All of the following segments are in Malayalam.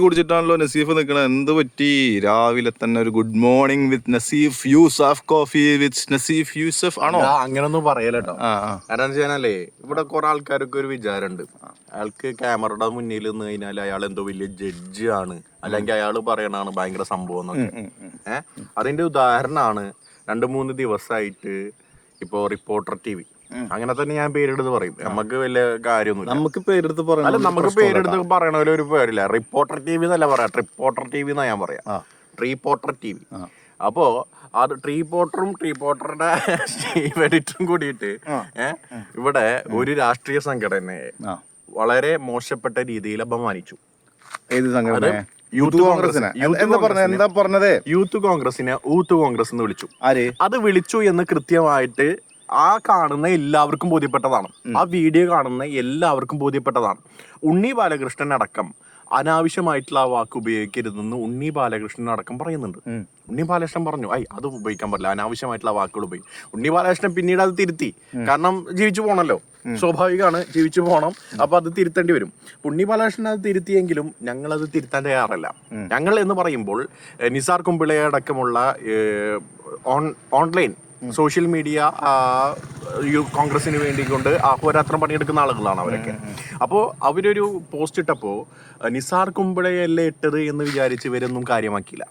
കുടിച്ചിട്ടാണല്ലോ നസീഫ് നിൽക്കണത്. എന്ത് പറ്റി? രാവിലെ തന്നെ ഒരു good morning with Naseef Yusuf, coffee with Naseef Yusuf ആണോ? അങ്ങനൊന്നും പറയലട്ടോ. കാരണം വെച്ചാലേ ഇവിടെ കുറെ ആൾക്കാർക്ക് ഒരു വിചാരമുണ്ട്, അയാൾക്ക് ക്യാമറയുടെ മുന്നിൽ നിന്ന് കഴിഞ്ഞാൽ അയാൾ എന്തോ വലിയ ജഡ്ജ് ആണ്, അല്ലെങ്കിൽ അയാൾ പറയണാണ് ഭയങ്കര സംഭവം എന്നൊക്കെ. അതിന്റെ ഉദാഹരണമാണ് 2-3 ദിവസമായിട്ട് ഇപ്പോ റിപ്പോർട്ടർ TV. അങ്ങനെ തന്നെ ഞാൻ പേരെടുത്ത് പറയും, നമുക്ക് വലിയ കാര്യമൊന്നുമില്ല. നമുക്ക് പേരെടുത്ത് പറയാം, അല്ല നമുക്ക് പേരെടുത്ത് പറയണ ഒരു പേരില്ല. റിപ്പോർട്ടർ TV എന്നല്ല പറയാ, ട്രിപ്പോർട്ടർ TV എന്നാ ഞാൻ പറയാം. ട്രീപോർട്ടർ TV. അപ്പോ അത് ട്രീപോർട്ടറുടെ ചീഫ് എഡിറ്ററും കൂടിയിട്ട് ഇവിടെ ഒരു രാഷ്ട്രീയ സംഘടനയെ വളരെ മോശപ്പെട്ട രീതിയിൽ അപമാനിച്ചു. ഏത് സംഘടന? യൂത്ത് കോൺഗ്രസിനെ. യൂത്ത് കോൺഗ്രസിനെ ഊത്ത് കോൺഗ്രസ് എന്ന് വിളിച്ചു. അത് വിളിച്ചു എന്ന് കൃത്യമായിട്ട് ആ കാണുന്ന എല്ലാവർക്കും ബോധ്യപ്പെട്ടതാണ്, ആ വീഡിയോ കാണുന്ന എല്ലാവർക്കും ബോധ്യപ്പെട്ടതാണ്. ഉണ്ണി ബാലകൃഷ്ണൻ അടക്കം അനാവശ്യമായിട്ടുള്ള ആ വാക്ക് ഉപയോഗിക്കരുതെന്ന് ഉണ്ണി ബാലകൃഷ്ണൻ അടക്കം പറയുന്നുണ്ട്. ഉണ്ണി ബാലകൃഷ്ണൻ പറഞ്ഞു, അത് ഉപയോഗിക്കാൻ പറ്റില്ല, അനാവശ്യമായിട്ടുള്ള വാക്കുകൾ ഉപയോഗിക്കും. ഉണ്ണി ബാലകൃഷ്ണൻ പിന്നീട് അത് തിരുത്തി, കാരണം ജീവിച്ചു പോകണല്ലോ, സ്വാഭാവികമാണ്, ജീവിച്ചു പോകണം, അപ്പൊ അത് തിരുത്തേണ്ടി വരും. ഉണ്ണി ബാലകൃഷ്ണൻ അത് തിരുത്തിയെങ്കിലും ഞങ്ങൾ അത് തിരുത്താൻ തയ്യാറല്ല. ഞങ്ങൾ എന്ന് പറയുമ്പോൾ നിസാർ കുമ്പിള അടക്കമുള്ള ഓൺലൈൻ സോഷ്യൽ മീഡിയ കോൺഗ്രസിന് വേണ്ടി കൊണ്ട് അഹോരാത്രം പണിയെടുക്കുന്ന ആളുകളാണ് അവരൊക്കെ. അപ്പോൾ അവരൊരു പോസ്റ്റ് ഇട്ടപ്പോൾ നിസാർ കുമ്പിളയല്ലേ ഇട്ടത് എന്ന് വിചാരിച്ച് ഇവരൊന്നും കാര്യമാക്കിയില്ല.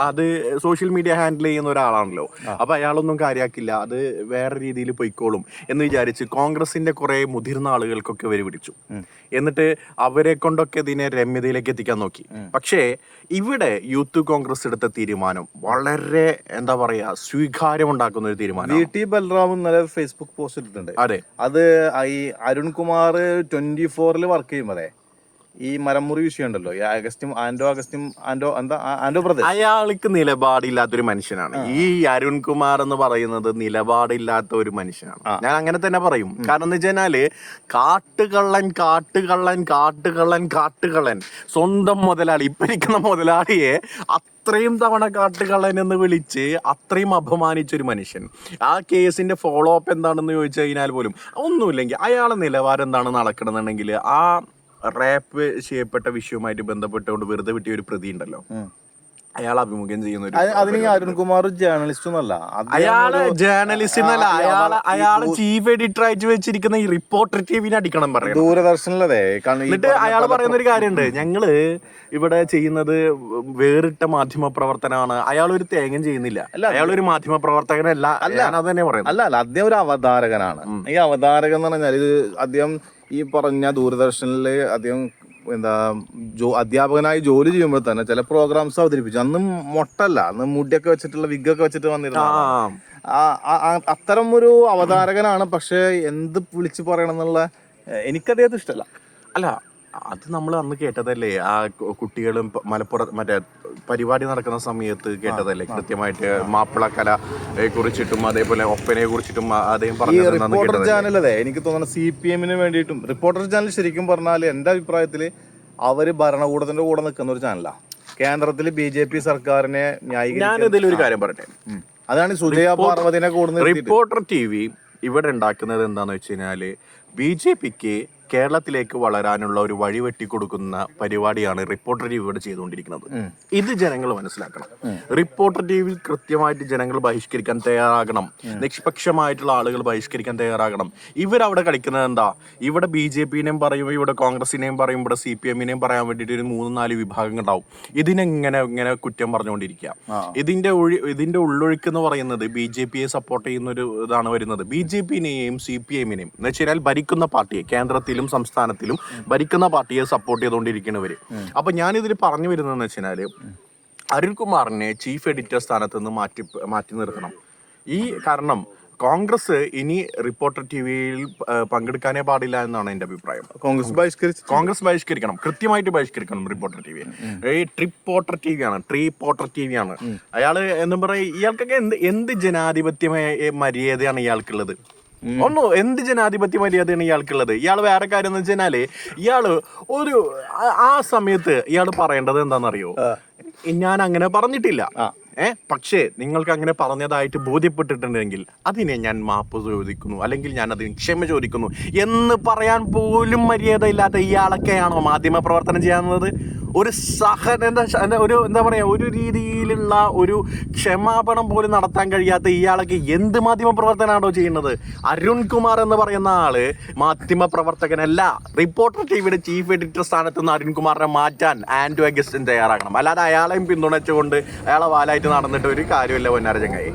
അത് സോഷ്യൽ മീഡിയ ഹാൻഡിൽ ചെയ്യുന്ന ഒരാളാണല്ലോ, അപ്പൊ അയാളൊന്നും കാര്യമാക്കില്ല, അത് വേറെ രീതിയിൽ പൊയ്ക്കോളും എന്ന് വിചാരിച്ച് കോൺഗ്രസിന്റെ കുറെ മുതിർന്ന ആളുകൾക്കൊക്കെ ഇവർ പിടിച്ചു. എന്നിട്ട് അവരെ കൊണ്ടൊക്കെ ഇതിനെ രമ്യതയിലേക്ക് എത്തിക്കാൻ നോക്കി. പക്ഷേ ഇവിടെ യൂത്ത് കോൺഗ്രസ് എടുത്ത തീരുമാനം വളരെ എന്താ പറയാ സ്വീകാര്യമുണ്ടാക്കുന്ന ഒരു തീരുമാനം. VT ബൽറാം ഇന്നലെ ഫേസ്ബുക്ക് പോസ്റ്റ് ഇട്ടിട്ടുണ്ട്. അതെ, അത് ഈ അരുൺകുമാർ 24 വർക്ക് ചെയ്യുമ്പോഴേ ഈ മരമുറി വിഷയം ഉണ്ടല്ലോ, ഈ ആൻഡോ ബ്രദർ, അയാൾക്ക് നിലപാടില്ലാത്തൊരു മനുഷ്യനാണ്. ഈ അരുൺകുമാർ എന്ന് പറയുന്നത് നിലപാടില്ലാത്ത ഒരു മനുഷ്യനാണ്. ഞാൻ അങ്ങനെ തന്നെ പറയും. കാരണം എന്ന് വെച്ചാല് കാട്ടുകള്ളൻ സ്വന്തം മുതലാളി, ഇപ്പൊ ഇരിക്കുന്ന മുതലാളിയെ അത്രയും തവണ കാട്ടുകള്ളൻ എന്ന് വിളിച്ച് അത്രയും അപമാനിച്ചൊരു മനുഷ്യൻ. ആ കേസിന്റെ ഫോളോ അപ്പ് എന്താണെന്ന് ചോദിച്ചു കഴിഞ്ഞാൽ പോലും ഒന്നുമില്ലെങ്കിൽ അയാളെ നിലവാരം എന്താണ് നടക്കണമെന്നുണ്ടെങ്കിൽ ആ റാപ്പ് ചെയ്യപ്പെട്ട വിഷയവുമായിട്ട് ബന്ധപ്പെട്ടുകൊണ്ട് വെറുതെ വിട്ടിയ ഒരു പ്രതി ഉണ്ടല്ലോ, അയാൾ അഭിമുഖം ചെയ്യുന്ന അരുൺകുമാർ ജേർണലിസ്റ്റ് ഒന്നല്ല, അയാള് ചീഫ് എഡിറ്റർ ആയിട്ട് വെച്ചിരിക്കുന്ന ഈ റിപ്പോർട്ടർ TVനെ അടിക്കണം പറയാം, ദൂരദർശനിലതേ. എന്നിട്ട് അയാൾ പറയുന്ന ഒരു കാര്യമുണ്ട്, ഞങ്ങള് ഇവിടെ ചെയ്യുന്നത് വേറിട്ട മാധ്യമ പ്രവർത്തനമാണ്. അയാൾ ഒരു തേങ്ങം ചെയ്യുന്നില്ല, അയാൾ ഒരു മാധ്യമ പ്രവർത്തകനല്ല, ഞാൻ അത് തന്നെ പറയുന്നത്. അല്ല, അദ്ദേഹം ഒരു അവതാരകനാണ്. ഈ അവതാരകൻ എന്ന് പറഞ്ഞാൽ ഇത് അദ്ദേഹം ഈ പറഞ്ഞ ദൂരദർശനില് അദ്ദേഹം അധ്യാപകനായി ജോലി ചെയ്യുമ്പോൾ തന്നെ ചില പ്രോഗ്രാംസ് അവതരിപ്പിച്ചു. അന്ന് മൊട്ടല്ല, അന്ന് മുടിയൊക്കെ വെച്ചിട്ടുള്ള വിഗൊക്കെ വെച്ചിട്ട് വന്നിരുന്നു. അത്തരം ഒരു അവതാരകനാണ്. പക്ഷെ എന്ത് വിളിച്ചു പറയണം എന്നുള്ള എനിക്കദ്ദേഹത്തെ ഇഷ്ടമല്ല. അല്ല, അത് നമ്മൾ അന്ന് കേട്ടതല്ലേ, ആ കുട്ടികളും മലപ്പുറം മറ്റേ പരിപാടി നടക്കുന്ന സമയത്ത് കേട്ടതല്ലേ കൃത്യമായിട്ട് മാപ്പിളക്കലയെ കുറിച്ചിട്ടും അതേപോലെ ഒപ്പനയെ കുറിച്ചിട്ടും അദ്ദേഹം പറഞ്ഞു. റിപ്പോർട്ടർ ചാനലല്ലേ എനിക്ക് തോന്നുന്നു CPM വേണ്ടിയിട്ടും. റിപ്പോർട്ടർ ചാനൽ ശരിക്കും പറഞ്ഞാൽ എന്റെ അഭിപ്രായത്തില് അവര് ഭരണകൂടത്തിന്റെ കൂടെ നിൽക്കുന്ന ഒരു ചാനലാണ്. കേന്ദ്രത്തിൽ BJP സർക്കാരിനെ ന്യായീകരിക്കാൻ. ഞാനിതിലൊരു കാര്യം പറയട്ടെ, അതാണ് സുജയ പാർവതിനെ കൂടുന്നത്. റിപ്പോർട്ടർ TV ഇവിടെ ഉണ്ടാക്കുന്നത് എന്താന്ന് വെച്ച് കഴിഞ്ഞാല് BJPക്ക് കേരളത്തിലേക്ക് വളരാനുള്ള ഒരു വഴി വെട്ടിക്കൊടുക്കുന്ന പരിപാടിയാണ് റിപ്പോർട്ടർ TV ഇവിടെ ചെയ്തുകൊണ്ടിരിക്കുന്നത്. ഇത് ജനങ്ങൾ മനസ്സിലാക്കണം. റിപ്പോർട്ടർ TV കൃത്യമായിട്ട് ജനങ്ങൾ ബഹിഷ്കരിക്കാൻ തയ്യാറാകണം, നിഷ്പക്ഷമായിട്ടുള്ള ആളുകൾ ബഹിഷ്കരിക്കാൻ തയ്യാറാകണം. ഇവരവിടെ കളിക്കുന്നത് എന്താ, ഇവിടെ BJPനെയും പറയും, ഇവിടെ കോൺഗ്രസിനെയും പറയും, ഇവിടെ CPMനെയും പറയാൻ വേണ്ടിയിട്ട് ഒരു 3-4 വിഭാഗങ്ങൾ ഉണ്ടാവും. ഇങ്ങനെ കുറ്റം പറഞ്ഞുകൊണ്ടിരിക്കുക. ഇതിന്റെ ഉള്ളൊഴുക്ക് എന്ന് പറയുന്നത് BJPയെ സപ്പോർട്ട് ചെയ്യുന്ന ഒരു ഇതാണ് വരുന്നത്. BJPനെയും CPMനെയും എന്ന് വെച്ചാൽ ഭരിക്കുന്ന പാർട്ടിയെ, കേന്ദ്രത്തിൽ സംസ്ഥാനത്തിലും ഭരിക്കുന്ന പാർട്ടിയെ സപ്പോർട്ട് ചെയ്തുകൊണ്ടിരിക്കുന്നവര്. അപ്പൊ ഞാനിതിൽ പറഞ്ഞു വരുന്നതെന്ന് വെച്ചാല് അരുൺകുമാറിനെ ചീഫ് എഡിറ്റർ സ്ഥാനത്ത് നിന്ന് മാറ്റി നിർത്തണം. കാരണം കോൺഗ്രസ് ഇനി റിപ്പോർട്ടർ TVയിൽ പങ്കെടുക്കാനേ പാടില്ല എന്നാണ് എന്റെ അഭിപ്രായം. കോൺഗ്രസ് ബഹിഷ്കരിക്കണം, കൃത്യമായിട്ട് ബഹിഷ്കരിക്കണം റിപ്പോർട്ടർ TV. ഈ ട്രിപ്പോർട്ടർ TV ആണ് അയാള് എന്ന് പറയും. ഇയാൾക്കൊക്കെ എന്ത് ജനാധിപത്യ മര്യാദയാണ് ഇയാൾക്കുള്ളത്? എന്ത് ജനാധിപത്യ മര്യാദയാണ് ഇയാൾക്കുള്ളത്? ഇയാൾ വേറെ കാര്യം എന്ന് വെച്ചാല് ഇയാള് ആ സമയത്ത് ഇയാൾ പറയേണ്ടത് എന്താണെന്നറിയോ, ഞാൻ അങ്ങനെ പറഞ്ഞിട്ടില്ല, പക്ഷേ നിങ്ങൾക്ക് അങ്ങനെ പറഞ്ഞതായിട്ട് ബോധ്യപ്പെട്ടിട്ടുണ്ടെങ്കിൽ അതിനെ ഞാൻ മാപ്പ് ചോദിക്കുന്നു, അല്ലെങ്കിൽ ഞാൻ അതിന് ക്ഷമ ചോദിക്കുന്നു എന്ന് പറയാൻ പോലും മര്യാദയില്ലാത്ത ഇയാളൊക്കെയാണോ മാധ്യമ പ്രവർത്തനം ചെയ്യാവുന്നത്? ഒരു എന്താ പറയുക, ഒരു രീതിയിലുള്ള ഒരു ക്ഷമാപണം പോലും നടത്താൻ കഴിയാത്ത ഇയാളൊക്കെ എന്ത് മാധ്യമ പ്രവർത്തനമാണോ ചെയ്യുന്നത്? അരുൺകുമാർ എന്ന് പറയുന്ന ആള് മാധ്യമ പ്രവർത്തകനല്ല. റിപ്പോർട്ടർ ടിവിയുടെ ചീഫ് എഡിറ്റർ സ്ഥാനത്ത് നിന്ന് അരുൺകുമാറിനെ മാറ്റാൻ ആൻഡ്രു അഗസ്റ്റിൻ തയ്യാറാക്കണം. അല്ലാതെ അയാളെയും പിന്തുണച്ചുകൊണ്ട് അയാളെ വാലായിട്ട് നടന്നിട്ട് ഒരു കാര്യമില്ല പൊന്നാര ചങ്ങായി.